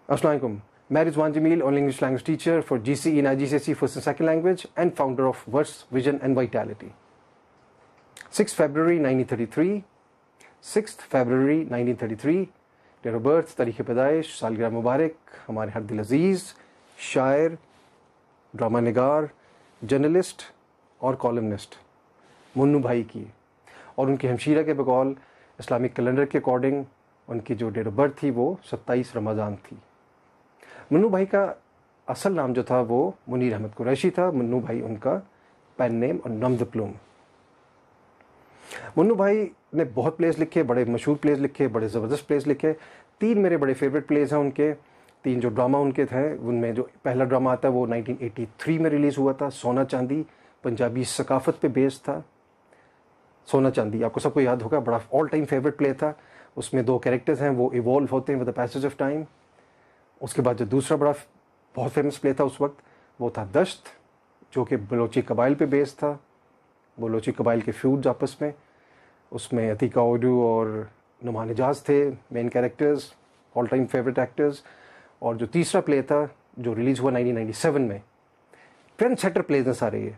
Assalamu alaikum. मैं Rizwan Jameel, online English language teacher for GCE and IGCSE first and second language and founder of Words, Vision and Vitality. 6 February 1933, 6 February 1933, date of birth, तारीख़ पैदाइश, सालगिरह मुबारक हमारे हर दिल अजीज़ शायर, ड्रामा निगार, जर्नलिस्ट और कॉलमनिस्ट मुन्नू भाई की। और उनकी हमशीरा के बकौल इस्लामिक कैलेंडर के अकॉर्डिंग उनकी जो डेट ऑफ बर्थ थी वो 27 रमज़ान थी। मुन्नू भाई का असल नाम जो था वो मुनीर अहमद कुरैशी था। मुन्नू भाई उनका पेन नेम और नम द प्लूम। मुन्नू भाई ने बहुत प्लेस लिखे, बड़े मशहूर प्लेस लिखे, बड़े ज़बरदस्त प्लेस लिखे। 3 मेरे बड़े फेवरेट प्लेस हैं उनके। 3 जो ड्रामा उनके थे, उनमें जो पहला ड्रामा आता है वो 1983 में रिलीज़ हुआ था। सोना चांदी, पंजाबी सकाफत पे बेस्ड था। सोना चांदी आपको सबको याद होगा, बड़ा ऑल टाइम फेवरेट प्ले था। उसमें 2 कैरेक्टर्स हैं, वो इवॉल्व होते हैं with the passage of time. उसके बाद जो दूसरा बड़ा बहुत फेमस प्ले था उस वक्त, वो था दश्त, जो कि बलोची कबाइल पे बेस्ड था। बलोची कबाइल के फ्यूड्स आपस में, उसमें अतीका ओडू और नुमान एजाज थे main characters, all time favourite actors. और जो तीसरा प्ले था जो रिलीज़ हुआ 1997 में, ट्रेंड सेटर प्लेज हैं सारे ये।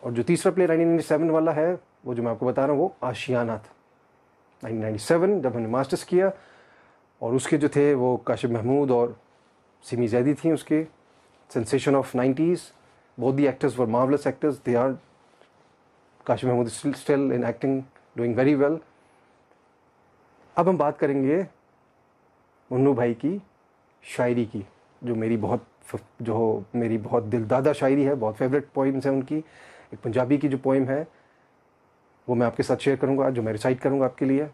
और जो तीसरा प्ले 1997 वाला है, वो जो मैं आपको बता रहा हूँ, वो आशियाना था। 1997 जब हमने मास्टर्स किया, और उसके जो थे वो काशिफ महमूद और सिमी जैदी थी उसके, sensation of 90s। Both the actors were marvellous actors, they are, Kashif Mahmood still in acting doing very well. अब हम बात करेंगे मुन्नू भाई की शायरी की, जो मेरी बहुत दिलदादा शायरी है, बहुत फेवरेट पोइम्स हैं उनकी। एक पंजाबी की जो पोइम है वो मैं आपके साथ शेयर करूंगा, जो मैं रिसाइट करूंगा आपके लिए।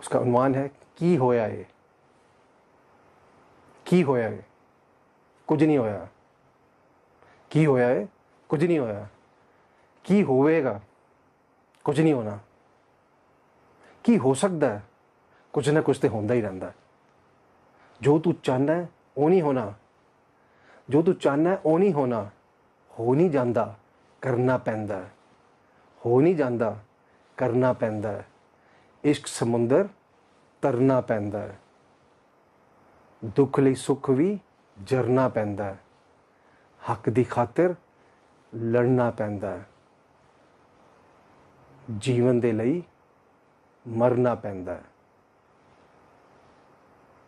उसका उन्वान है की होया है। की होया है कुछ नहीं होया, की होया है कुछ नहीं होया, की होवेगा कुछ नहीं होना, की हो सकता है कुछ ना कुछ तो होंदा ही रहता है। जो तू चाहना है वो नहीं होना, जो तू चाहना है वो नहीं होना, हो नहीं जाता करना पैंदा है, हो नहीं जाता करना पैंदा है, इश्क समुंदर तरना पैंदा है, दुख लई सुख भी जरना पैंदा है, हक दी खातिर लड़ना पैंदा है, जीवन दे लई मरना पैंदा है।